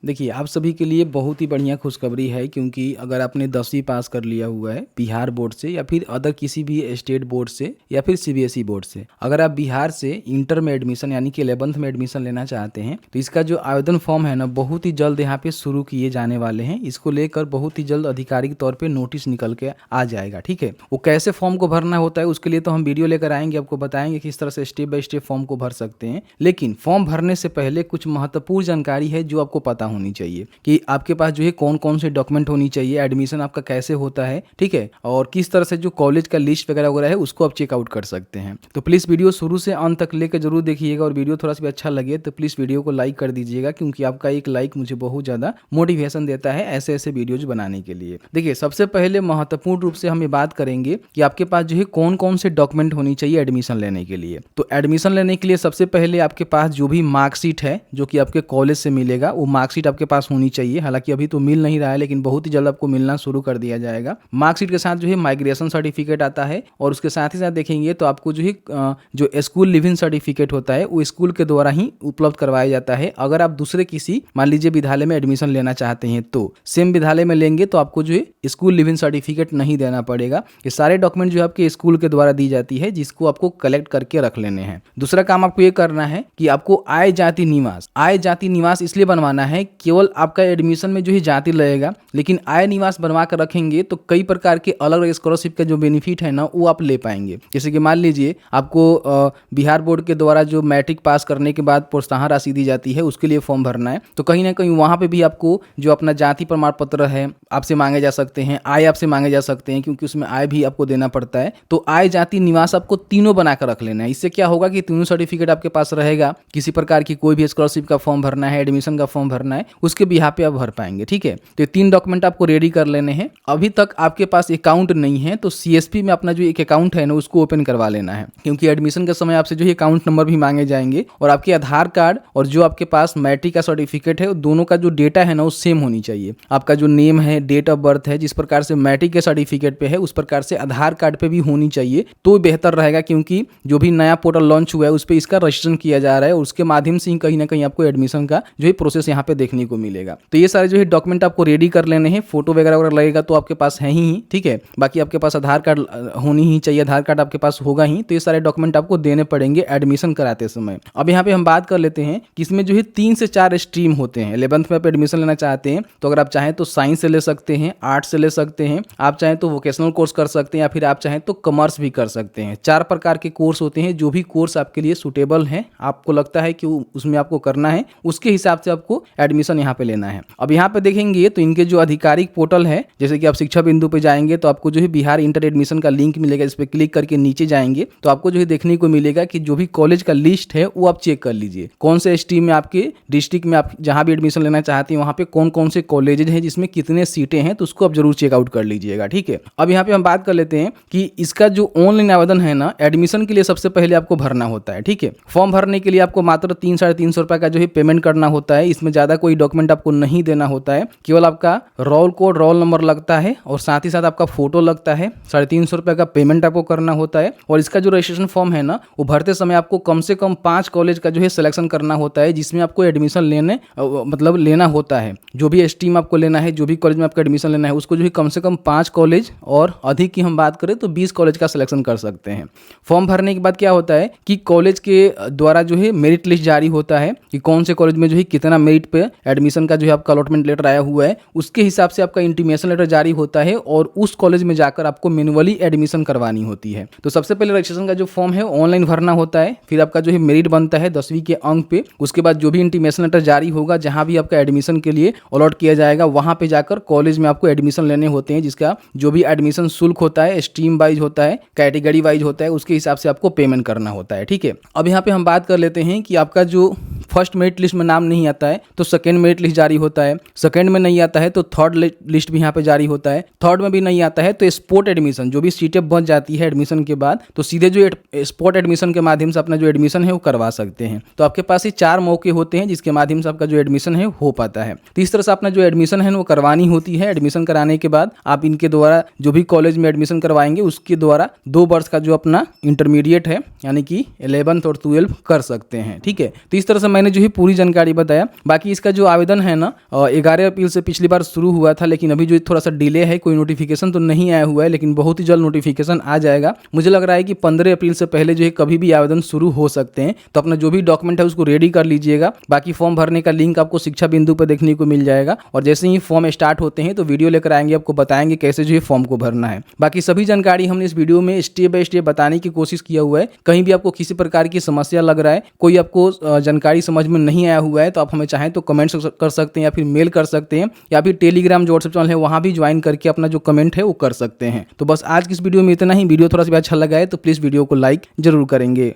देखिए, आप सभी के लिए बहुत ही बढ़िया खुशखबरी है, क्योंकि अगर आपने 10वीं पास कर लिया हुआ है बिहार बोर्ड से या फिर अदर किसी भी स्टेट बोर्ड से या फिर सीबीएसई बोर्ड से, अगर आप बिहार से इंटर में एडमिशन यानी कि 11th में एडमिशन लेना चाहते हैं तो इसका जो आवेदन फॉर्म है ना, बहुत ही जल्द यहाँ पे शुरू किए जाने वाले हैं। इसको लेकर बहुत ही जल्द आधिकारिक तौर पर नोटिस निकल के आ जाएगा। ठीक है, वो कैसे फॉर्म को भरना होता है उसके लिए तो हम वीडियो लेकर आएंगे, आपको बताएंगे किस तरह से स्टेप बाय स्टेप फॉर्म को भर सकते हैं। लेकिन फॉर्म भरने से पहले कुछ महत्वपूर्ण जानकारी है जो आपको पता होनी चाहिए कि आपके पास जो है कौन कौन से डॉक्यूमेंट होनी चाहिए, एडमिशन आपका कैसे होता है, ठीक है, और किस तरह से जो कॉलेज का लिस्ट वगैरह वगैरह है उसको आप चेकआउट कर सकते हैं। तो प्लीज़ वीडियो शुरू से अंत तक लेकर जरूर देखिएगा, और वीडियो थोड़ा सा भी अच्छा लगे तो प्लीज़ वीडियो को लाइक कर दीजिएगा, क्योंकि आपका एक लाइक मुझे बहुत ज़्यादा मोटिवेशन देता है ऐसे ऐसे वीडियोज बनाने के लिए। देखिए, सबसे पहले महत्वपूर्ण रूप से हम ये बात करेंगे कि आपके पास जो है कौन कौन से डॉक्यूमेंट होनी चाहिए एडमिशन लेने के लिए। तो एडमिशन लेने के लिए सबसे पहले आपके पास जो भी मार्कशीट है जो कि आपके कॉलेज से मिलेगा, वो मार्कशीट आपके पास होनी चाहिए। हालांकि अभी तो मिल नहीं रहा है, लेकिन बहुत ही जल्द आपको मिलना शुरू कर दिया जाएगा। मार्कशीट के साथ जो है माइग्रेशन सर्टिफिकेट आता है, और उसके साथ ही साथ देखेंगे तो आपको जो है जो स्कूल लिविंग सर्टिफिकेट होता है वो स्कूल के द्वारा ही उपलब्ध करवाया जाता है। अगर आप दूसरे किसी मान लीजिए विद्यालय में एडमिशन लेना चाहते हैं तो सेम विद्यालय में लेंगे तो आपको जो है स्कूल लिविंग सर्टिफिकेट नहीं देना पड़ेगा। ये सारे डॉक्यूमेंट जो आपके स्कूल के द्वारा दी जाती है, जिसको आपको कलेक्ट करके रख लेने हैं। दूसरा काम आपको ये करना है कि आपको आय जाति निवास इसलिए बनवाना है, केवल आपका एडमिशन में जो है जाति लगेगा, लेकिन आय निवास बनवा कर रखेंगे तो कई प्रकार के अलग अलग स्कॉलरशिप का जो बेनिफिट है ना वो आप ले पाएंगे। जैसे कि मान लीजिए आपको बिहार बोर्ड के द्वारा जो मैट्रिक पास करने के बाद प्रोत्साहन राशि दी जाती है, उसके लिए फॉर्म भरना है, तो कहीं ना कहीं वहाँ पे भी आपको जो अपना जाति प्रमाण पत्र है आपसे मांगे जा सकते हैं, आय आपसे मांगे जा सकते हैं, क्योंकि उसमें आय भी आपको देना पड़ता है। तो आय जाति निवास आपको तीनों बनाकर रख लेना है। इससे क्या होगा कि तीनों सर्टिफिकेट आपके पास रहेगा, किसी प्रकार की कोई भी स्कॉलरशिप का फॉर्म भरना है, एडमिशन का फॉर्म भरना है, उसके बिहाफ पे आप भर पाएंगे। ठीक है, तो ये 3 डॉक्यूमेंट आपको रेडी कर लेने हैं। अभी तक आपके पास अकाउंट नहीं है तो सीएसपी में अपना जो एक अकाउंट है ना उसको ओपन करवा लेना है, क्योंकि एडमिशन के समय आपसे जो है अकाउंट नंबर भी मांगे जाएंगे, और आपके आधार कार्ड और जो आपके पास मैट्रिक का सर्टिफिकेट है दोनों का जो डेटा है ना वो सेम होनी चाहिए। आपका जो नेम है, डेट ऑफ बर्थ है, जिस प्रकार से मैट्रिक के सर्टिफिकेट पे है उस प्रकार से आधार कार्ड पे भी होनी चाहिए, तो बेहतर रहेगा, क्योंकि जो भी नया पोर्टल लॉन्च हुआ है उस पर इसका रजिस्ट्रेशन किया जा रहा है, और उसके माध्यम से ही कहीं ना कहीं आपको एडमिशन का जो है प्रोसेस यहाँ पे देखने को मिलेगा। तो ये सारे जो है डॉक्यूमेंट आपको रेडी कर लेने हैं। फोटो वगैरह वगैरह लगेगा तो आपके पास है ही, ठीक है, बाकी आपके पास आधार कार्ड होनी ही चाहिए, आधार कार्ड आपके पास होगा ही। तो ये सारे डॉक्यूमेंट आपको देने पड़ेंगे एडमिशन कराते समय। अब यहाँ पे हम बात कर लेते हैं कि इसमें जो है 3 से 4 स्ट्रीम होते हैं। 11th में आप एडमिशन लेना चाहते हैं तो अगर आप चाहें तो साइंस से ले सकते हैं, आर्ट्स से ले सकते हैं, आप चाहें तो वोकेशनल कोर्स कर सकते हैं, या फिर आप चाहें तो कॉमर्स भी कर सकते हैं। 4 प्रकार के कोर्स होते हैं। जो भी कोर्स आपके लिए सूटेबल है, आपको लगता है कि उसमें आपको करना है, उसके हिसाब से आपको एडमिशन यहाँ पे लेना है। अब यहाँ पे देखेंगे तो इनके जो आधिकारिक पोर्टल है, जैसे कि आप शिक्षा बिंदु पे जाएंगे तो आपको जो है बिहार इंटर एडमिशन का लिंक मिलेगा। इस पर क्लिक करके नीचे जाएंगे तो आपको जो है देखने को मिलेगा कि जो भी कॉलेज का लिस्ट है वो आप चेक कर लीजिए, कौन से स्ट्रीम में आपके डिस्ट्रिक्ट में आप जहाँ भी एडमिशन लेना चाहते हैं वहाँ पे कौन कौन से कॉलेज हैं, जिसमें कितने सीटें हैं, तो उसको आप जरूर चेकआउट कर लीजिएगा। ठीक है, अब यहाँ पे हम बात कर लेते हैं कि इसका जो ऑनलाइन आवेदन है ना एडमिशन के लिए, सबसे पहले आपको भरना होता है। ठीक है, फॉर्म भरने के लिए आपको मात्र 300-350 रुपए का जो है पेमेंट करना होता है। इसमें ज्यादा कोई डॉक्यूमेंट आपको नहीं देना होता है, केवल आपका रोल कोड, रोल नंबर लगता है, और साथ ही साथ आपका फोटो लगता है। 350 रुपए का पेमेंट आपको करना होता है। और इसका जो रजिस्ट्रेशन फॉर्म है ना वो भरते समय आपको कम से कम 5 कॉलेज का जो है सिलेक्शन करना होता है, जिसमें आपको एडमिशन लेना होता है। जो भी स्ट्रीम आपको लेना है, जो भी कॉलेज में आपको एडमिशन लेना है, उसको जो है कम से कम 5 कॉलेज, और अधिक की हम बात करें तो 20 कॉलेज का सिलेक्शन कर सकते हैं। फॉर्म भरने के बाद क्या होता है कि कॉलेज के द्वारा जो है मेरिट लिस्ट जारी होता है कि कौन से कॉलेज में जो है कितना मेरिट पे एडमिशन का जो है आपका अलॉटमेंट लेटर आया हुआ है, उसके हिसाब से आपका इंटीमेशन लेटर जारी होता है, और उस कॉलेज में जाकर आपको मैन्युअली एडमिशन करवानी होती है। तो सबसे पहले रजिस्ट्रेशन का जो फॉर्म है ऑनलाइन भरना होता है, फिर आपका जो है मेरिट बनता है 10वीं के अंक पे। उसके बाद जो भी इंटीमेशन लेटर जारी होगा, जहां भी आपका एडमिशन के लिए अलॉट किया जाएगा, वहां पे जाकर कॉलेज में आपको एडमिशन लेने होते हैं, जिसका जो भी एडमिशन शुल्क होता है, स्ट्रीम वाइज होता है, कैटेगरी वाइज होता है, उसके हिसाब से आपको पेमेंट करना होता है। ठीक है, अब यहाँ पे हम बात कर लेते हैं कि आपका जो फर्स्ट मेरिट लिस्ट में नाम नहीं आता है तो सेकंड मेरिट लिस्ट जारी होता है, सेकंड में नहीं आता है तो थर्ड लिस्ट भी यहाँ पे जारी होता है, थर्ड में भी नहीं आता है तो स्पॉट एडमिशन, जो भी सीटें बच जाती है एडमिशन के बाद, तो सीधे जो स्पॉट एडमिशन के माध्यम से अपना जो एडमिशन है वो करवा सकते हैं। तो आपके पास ये 4 मौके होते हैं जिसके माध्यम से आपका जो एडमिशन है हो पाता है। तो इस तरह से अपना जो एडमिशन है वो करवानी होती है। एडमिशन कराने के बाद आप इनके द्वारा जो भी कॉलेज में एडमिशन करवाएंगे उसके द्वारा 2 वर्ष का जो अपना इंटरमीडिएट है यानी कि 11th और 12th कर सकते हैं। ठीक है, तो इस तरह से मैंने जो है पूरी जानकारी बताया। बाकी इसका जो आवेदन है ना 11 अप्रैल से पिछली बार शुरू हुआ था, लेकिन अभी जो थोड़ा सा डिले है, कोई नोटिफिकेशन तो नहीं आया हुआ है, लेकिन बहुत ही जल्द नोटिफिकेशन आ जाएगा। मुझे लग रहा है कि 15 अप्रैल से पहले जो है कभी भी आवेदन शुरू हो सकते हैं। तो अपना जो भी डॉक्यूमेंट है उसको रेडी कर लीजिएगा। बाकी फॉर्म भरने का लिंक आपको शिक्षा बिंदु पर देखने को मिल जाएगा, और जैसे ही फॉर्म स्टार्ट होते हैं तो वीडियो लेकर आएंगे, आपको बताएंगे कैसे जो है फॉर्म को भरना है। बाकी सभी जानकारी हमने इस वीडियो में स्टेप बाय स्टेप बताने की कोशिश किया हुआ है। कहीं भी आपको किसी प्रकार की समस्या लग रहा है, कोई आपको जानकारी समझ में नहीं आया हुआ है, तो आप हमें चाहें तो कमेंट कर सकते हैं या फिर मेल कर सकते हैं, या फिर टेलीग्राम जो व्हाट्सएप चैनल है वहां भी ज्वाइन करके अपना जो कमेंट है वो कर सकते हैं। तो बस आज की इस वीडियो में इतना ही। वीडियो थोड़ा सा अच्छा लगा है तो प्लीज वीडियो को लाइक जरूर करेंगे।